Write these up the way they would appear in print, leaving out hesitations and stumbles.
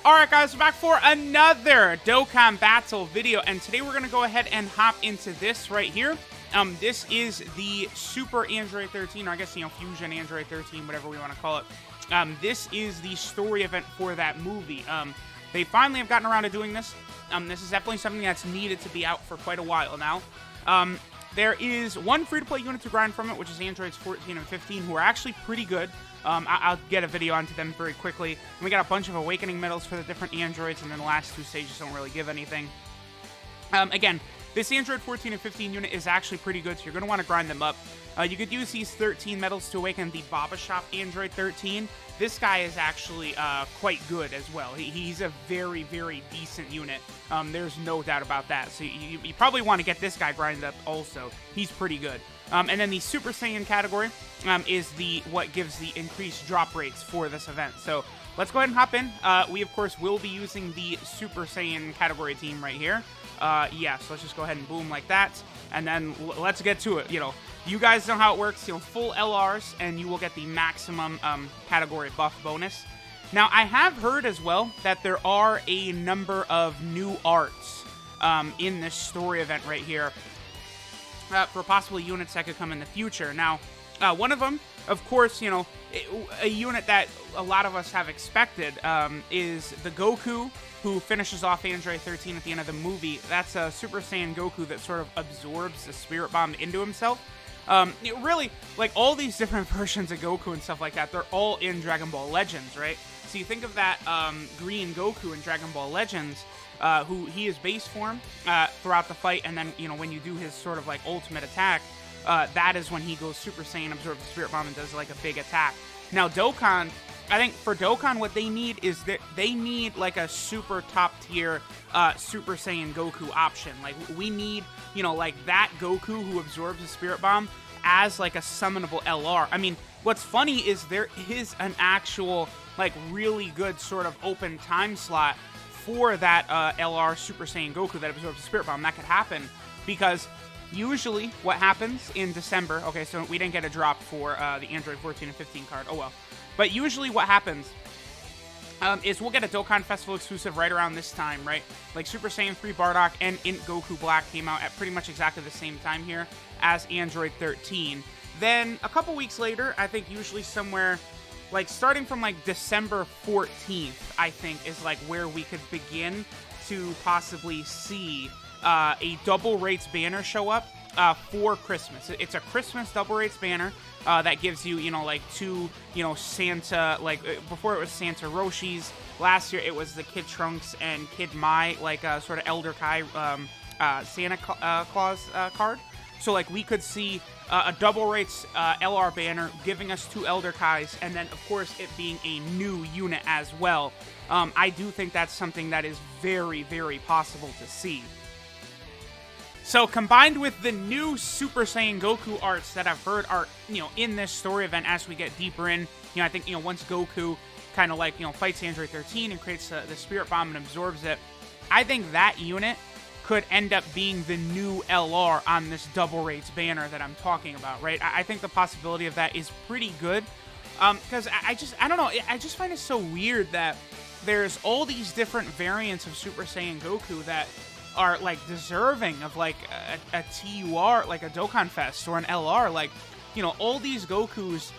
Alright guys, we're back for another Dokkan Battle video, and today we're going to go ahead and hop into this right here. This is the Super Android 13, or I guess, Fusion Android 13, whatever we want to call it. This is the story event for that movie. They finally have gotten around to doing this. This is definitely something that's needed to be out for quite a while now. There is one free-to-play unit to grind from it, which is Androids 14 and 15, who are actually pretty good. I'll get a video onto them very quickly. And we got a bunch of Awakening medals for the different Androids, and then the last two stages don't really give anything. Again, this Android 14 and 15 unit is actually pretty good, so you're going to want to grind them up. You could use these 13 medals to awaken the Baba Shop Android 13. This guy is actually quite good as well. He's a very, very decent unit. There's no doubt about that. So you probably want to get this guy grinded up also. He's pretty good. And then the Super Saiyan category is what gives the increased drop rates for this event. So let's go ahead and hop in. We, of course, will be using the Super Saiyan category team right here. Yeah, so let's just go ahead and boom like that. And then let's get to it. You guys know how it works. Full LRs, and you will get the maximum category buff bonus. Now, I have heard as well that there are a number of new arts in this story event right here for possible units that could come in the future. Now, one of them, of course, a unit that a lot of us have expected is the Goku, who finishes off Android 13 at the end of the movie. That's a Super Saiyan Goku that sort of absorbs the Spirit Bomb into himself. Really, like, all these different versions of Goku and stuff like that, they're all in Dragon Ball Legends, right? So you think of that green Goku in Dragon Ball Legends, who he is base form throughout the fight, and then, when you do his sort of, like, ultimate attack, that is when he goes Super Saiyan, absorbs the Spirit Bomb, and does, like, a big attack. Now, Dokkan, I think for Dokkan, what they need is that they need, like, a super top-tier Super Saiyan Goku option. Like, we need, like, that Goku who absorbs the Spirit Bomb as, like, a summonable LR. I mean, what's funny is there is an actual, like, really good sort of open time slot for that LR Super Saiyan Goku that absorbs the Spirit Bomb. That could happen because usually what happens in December, okay, so we didn't get a drop for the Android 14 and 15 card, oh well. But usually what happens is we'll get a Dokkan Festival exclusive right around this time, right? Like Super Saiyan 3 Bardock and Int Goku Black came out at pretty much exactly the same time here as Android 13. Then a couple weeks later, I think usually somewhere, like starting from like December 14th, I think is like where we could begin to possibly see a double rates banner show up for Christmas. It's a Christmas double rates banner that gives you, like two, Santa, like before it was Santa Roshi's. Last year it was the Kid Trunks and Kid Mai, like sort of Elder Kai Santa Claus card. So like we could see a double rates LR banner giving us two Elder Kais, and then of course it being a new unit as well. I do think that's something that is very, very possible to see. So combined with the new Super Saiyan Goku arts that I've heard are, in this story event as we get deeper in, I think, once Goku kind of like, fights Android 13 and creates the Spirit Bomb and absorbs it, I think that unit could end up being the new LR on this double rates banner that I'm talking about, right? I think the possibility of that is pretty good, because I don't know, I just find it so weird that there's all these different variants of Super Saiyan Goku that are like deserving of like a TUR, like a Dokkan Fest or an LR. Like, all these Gokus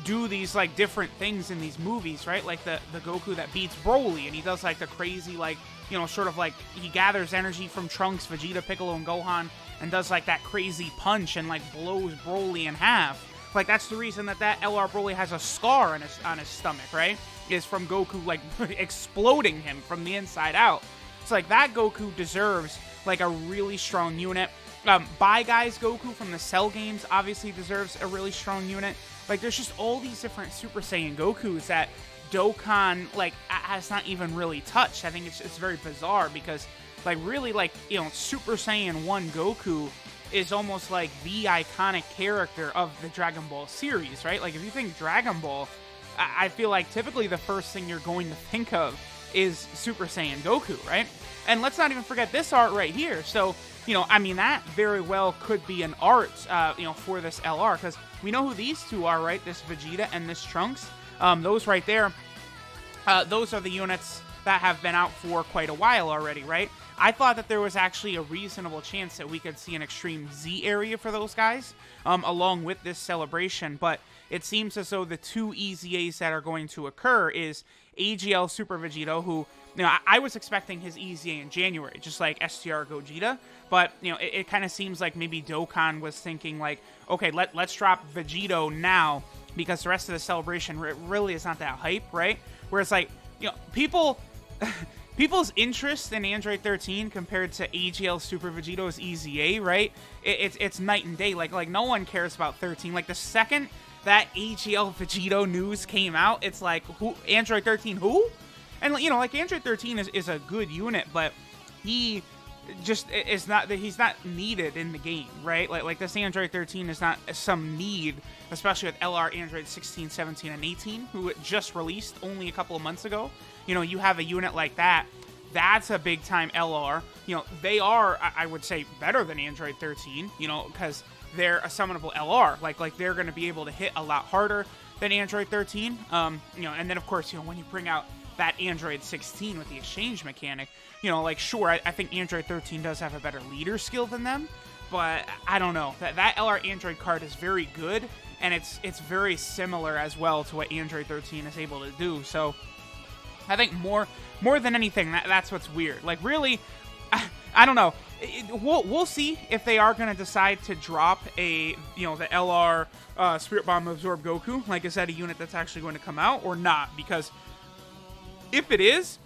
do these like different things in these movies, right? Like the Goku that beats Broly, and he does like the crazy, like, sort of like he gathers energy from Trunks, Vegeta, Piccolo, and Gohan and does like that crazy punch and like blows Broly in half. Like, that's the reason that LR Broly has a scar on his stomach, right? Is from Goku like exploding him from the inside out. So, like, that Goku deserves, like, a really strong unit. Bye Guys Goku from the Cell games obviously deserves a really strong unit. Like, there's just all these different Super Saiyan Gokus that Dokkan, like, has not even really touched. I think it's very bizarre because, like, really, like, Super Saiyan 1 Goku is almost, like, the iconic character of the Dragon Ball series, right? Like, if you think Dragon Ball, I feel like typically the first thing you're going to think of is Super Saiyan Goku, right? And let's not even forget this art right here. So, I mean, that very well could be an art, for this LR, because we know who these two are, right? This Vegeta and this Trunks. Those right there those are the units that have been out for quite a while already, right? I thought that there was actually a reasonable chance that we could see an Extreme Z area for those guys, along with this celebration, but it seems as though the two EZAs that are going to occur is AGL Super Vegito, who, you know, I was expecting his EZA in January, just like STR Gogeta, but, you know, it kind of seems like maybe Dokkan was thinking, like, okay, let's drop Vegito now, because the rest of the celebration really is not that hype, right? Whereas, like, you know, people's interest in Android 13 compared to AGL Super Vegito's EZA, right? It's night and day. Like no one cares about 13. Like, the second that AGL Vegito news came out, it's like, who? Android 13 who? And, you know, like, Android 13 is a good unit, but he just is not, he's not needed in the game, right? Like this Android 13 is not some need, especially with LR Android 16, 17, and 18, who just released only a couple of months ago. You know, you have a unit like that, that's a big time LR. You know, they are, I would say, better than Android 13, you know, because they're a summonable LR. Like they're going to be able to hit a lot harder than Android 13. You know, and then of course, you know, when you bring out that Android 16 with the exchange mechanic, you know, like, sure, I think Android 13 does have a better leader skill than them, but I don't know. That LR Android card is very good, and it's very similar as well to what Android 13 is able to do. So I think more than anything, that's what's weird. Like, really, I don't know. We'll see if they are going to decide to drop the LR Spirit Bomb Absorb Goku. Like, is that a unit that's actually going to come out or not? Because if it is,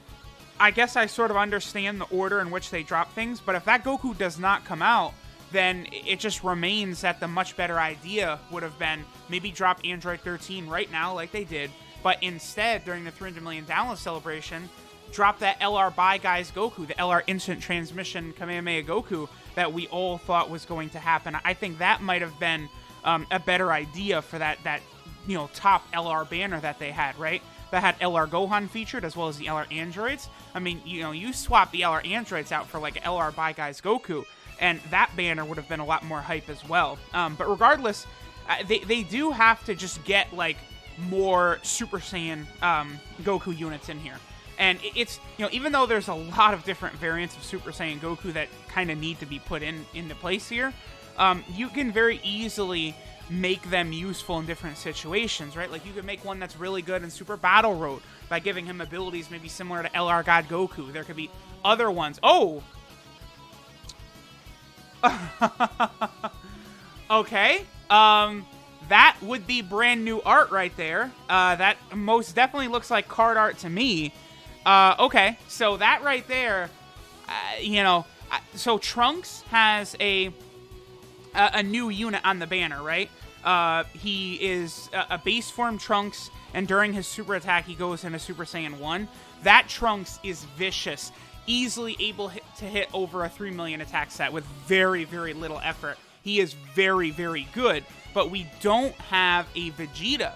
I guess I sort of understand the order in which they drop things. But if that Goku does not come out, then it just remains that the much better idea would have been maybe drop Android 13 right now like they did, but instead, during the 300 million download celebration, drop that LR Bye Guys Goku, the LR Instant Transmission Kamehameha Goku that we all thought was going to happen. I think that might have been a better idea for that you know, top LR banner that they had, right? That had LR Gohan featured as well as the LR Androids. I mean, you know, you swap the LR Androids out for like LR Bye Guys Goku, and that banner would have been a lot more hype as well. But regardless, they do have to just get like more Super Saiyan Goku units in here. And it's, you know, even though there's a lot of different variants of Super Saiyan Goku that kind of need to be put into place here, you can very easily make them useful in different situations, right? Like, you could make one that's really good in Super Battle Road by giving him abilities maybe similar to LR God Goku. There could be other ones. Oh! Okay. That would be brand new art right there. That most definitely looks like card art to me. Okay, so that right there, you know, so Trunks has a new unit on the banner, right? He is a base form Trunks, and during his super attack, he goes into Super Saiyan 1. That Trunks is vicious, easily able to hit over a 3 million attack set with very, very little effort. He is very, very good, but we don't have a Vegeta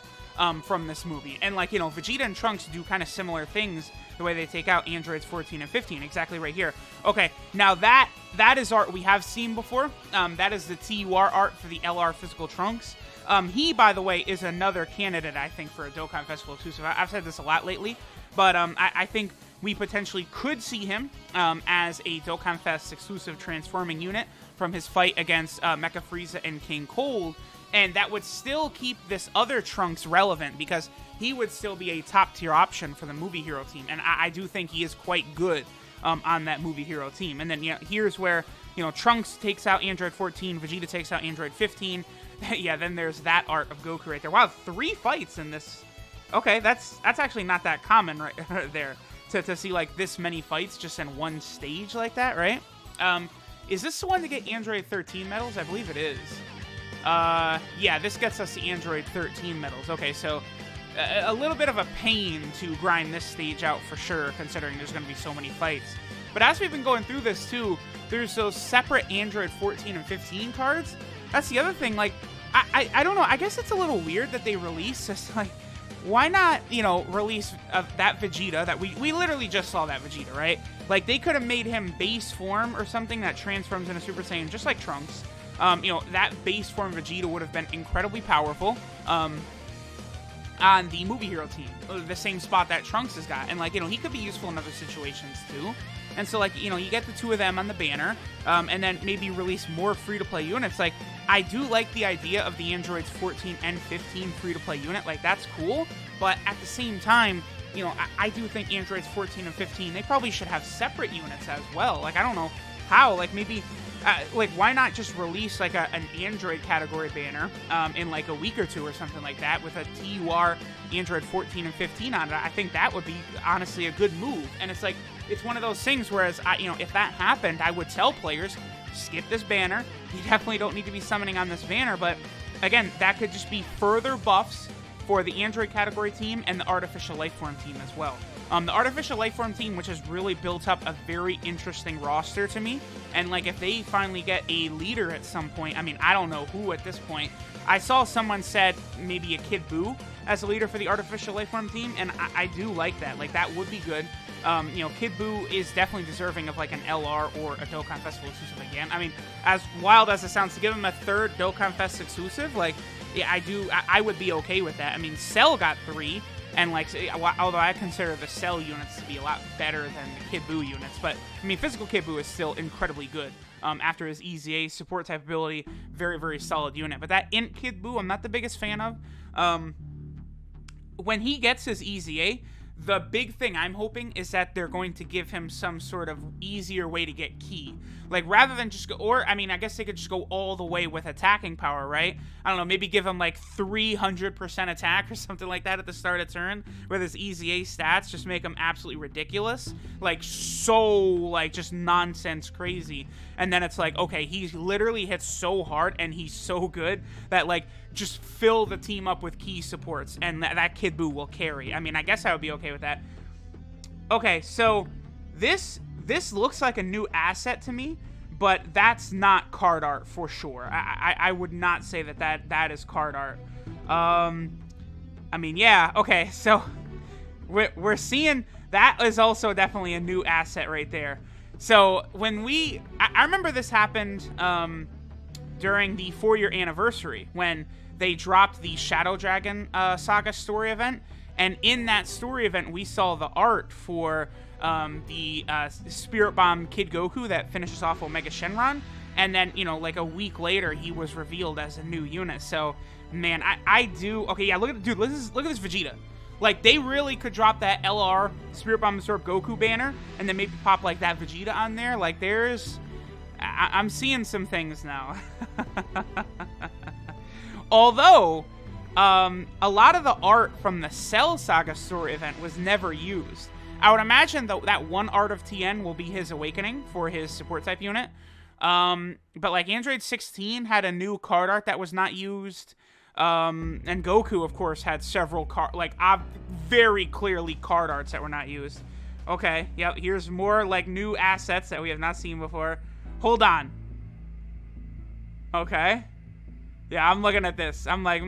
from this movie. And, like, you know, Vegeta and Trunks do kind of similar things the way they take out Androids 14 and 15, exactly right here. Okay, now that is art we have seen before. That is the TUR art for the LR Physical Trunks. He, by the way, is another candidate, I think, for a Dokkan Festival exclusive. I've said this a lot lately, but I think we potentially could see him as a Dokkan Fest exclusive transforming unit from his fight against Mecha Frieza and King Cold, and that would still keep this other Trunks relevant because he would still be a top-tier option for the Movie Hero team, and I do think he is quite good on that Movie Hero team. And then, you know, here's where, you know, Trunks takes out Android 14, Vegeta takes out Android 15. Yeah, then there's that art of Goku right there. Wow, 3 fights in this. Okay, that's actually not that common right there to see like this many fights just in one stage like that, right? Is this the one to get Android 13 medals? I believe it is. Yeah, this gets us the Android 13 medals. Okay, so a little bit of a pain to grind this stage out for sure, considering there's going to be so many fights. But as we've been going through this too, there's those separate Android 14 and 15 cards. That's the other thing. Like, I don't know. I guess it's a little weird that they release this. Like, why not, you know, release that Vegeta that we literally just saw that Vegeta, right? Like, they could have made him base form or something that transforms into Super Saiyan, just like Trunks. You know, that base form Vegeta would have been incredibly powerful. on the Movie Hero team, the same spot that Trunks has got. And, like, you know, he could be useful in other situations, too. And so, like, you know, you get the two of them on the banner, and then maybe release more free-to-play units. Like, I do like the idea of the Androids 14 and 15 free-to-play unit. Like, that's cool. But at the same time, you know, I do think Androids 14 and 15, they probably should have separate units as well. Like, I don't know how. Like, maybe... like, why not just release, like, an Android category banner in, like, a week or two or something like that with a TUR Android 14 and 15 on it? I think that would be, honestly, a good move. And it's, like, it's one of those things whereas, you know, if that happened, I would tell players, skip this banner. You definitely don't need to be summoning on this banner. But, again, that could just be further buffs for the Android category team and the Artificial Lifeform team as well. The Artificial Lifeform team, which has really built up a very interesting roster to me, and, like, if they finally get a leader at some point, I mean, I don't know who at this point. I saw someone said maybe a Kid Buu as a leader for the Artificial Lifeform team, and I do like that. Like, that would be good. You know, Kid Buu is definitely deserving of, like, an LR or a Dokkan Festival exclusive again. I mean, as wild as it sounds, to give him a third Dokkan Fest exclusive, like, yeah, I would be okay with that. I mean, Cell got 3. And, like, although I consider the Cell units to be a lot better than the Kid Buu units. But, I mean, Physical Kid Buu is still incredibly good. After his EZA support type ability, very, very solid unit. But that Int Kid Buu, I'm not the biggest fan of. When he gets his EZA, the big thing I'm hoping is that they're going to give him some sort of easier way to get Ki. Like, rather than just go, or, I mean, I guess they could just go all the way with attacking power, right? I don't know, maybe give him, like, 300% attack or something like that at the start of turn, with his EZA stats, just make him absolutely ridiculous. Like, so, like, just nonsense crazy. And then it's like, okay, he literally hits so hard, and he's so good, that, like, just fill the team up with Ki supports, and that Kid Buu will carry. I mean, I guess I would be okay with that. Okay, so, this looks like a new asset to me, but that's not card art for sure. I would not say that is card art. I mean, yeah, okay, so we're seeing that is also definitely a new asset right there. So when I remember this happened during the 4-year anniversary when they dropped the Shadow Dragon Saga story event, and in that story event we saw the art for the Spirit Bomb Kid Goku that finishes off Omega Shenron, and then, you know, like a week later, he was revealed as a new unit. So, man, I do... Okay, yeah, look at this Vegeta. Like, they really could drop that LR Spirit Bomb Absorb Goku banner, and then maybe pop, like, that Vegeta on there. Like, there's... I'm seeing some things now. Although, a lot of the art from the Cell Saga story event was never used. I would imagine that one art of TN will be his awakening for his support type unit. But, like, Android 16 had a new card art that was not used. And Goku, of course, had several very clearly card arts that were not used. Okay, yep, here's more, like, new assets that we have not seen before. Hold on. Okay. Yeah, I'm looking at this. I'm like,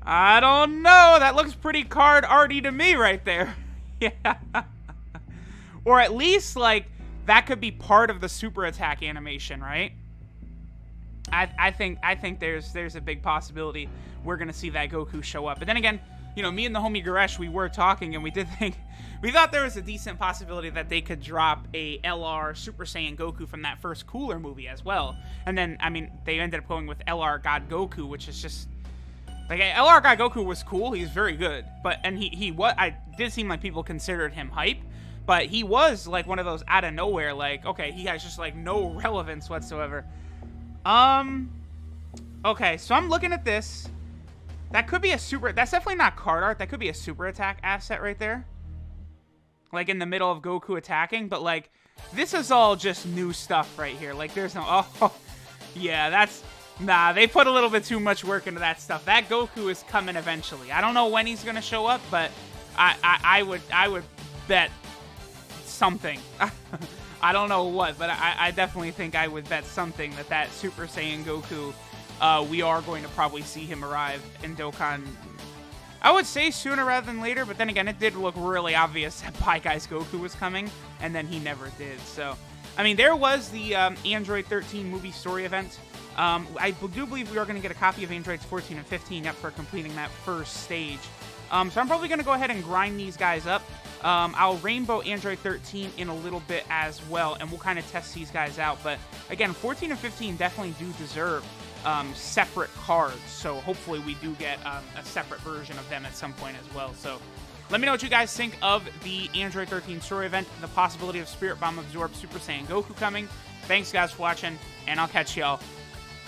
I don't know. That looks pretty card arty to me right there. Yeah. Or at least, like, that could be part of the super attack animation, right? I think there's a big possibility we're gonna see that Goku show up. But then again, you know, me and the homie Garesh, we were talking, and we thought there was a decent possibility that they could drop a LR Super Saiyan Goku from that first Cooler movie as well. And then, I mean, they ended up going with LR God Goku, which is just... Like, LR God Goku was cool. He's very good. And I did seem like people considered him hype. But he was, like, one of those out of nowhere, like, okay, he has just, like, no relevance whatsoever. Okay, so I'm looking at this. That could be a super... That's definitely not card art. That could be a super attack asset right there. Like, in the middle of Goku attacking. But, like, this is all just new stuff right here. Like, there's no... Oh, yeah, that's... Nah, they put a little bit too much work into that stuff. That Goku is coming eventually. I don't know when he's gonna show up, but I would bet something. I don't know what, but I definitely think I would bet something that Super Saiyan Goku, we are going to probably see him arrive in Dokkan. I would say sooner rather than later, but then again, it did look really obvious that Bye Guys Goku was coming, and then he never did. So, I mean, there was the Android 13 movie story event I do believe we are going to get a copy of Androids 14 and 15 up for completing that first stage. So I'm probably going to go ahead and grind these guys up. I'll rainbow Android 13 in a little bit as well, and we'll kind of test these guys out. But again, 14 and 15 definitely do deserve separate cards, so hopefully we do get a separate version of them at some point as well. So let me know what you guys think of the Android 13 story event, the possibility of Spirit Bomb Absorb Super Saiyan Goku coming. Thanks guys for watching, and I'll catch y'all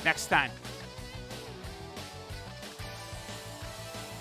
next time.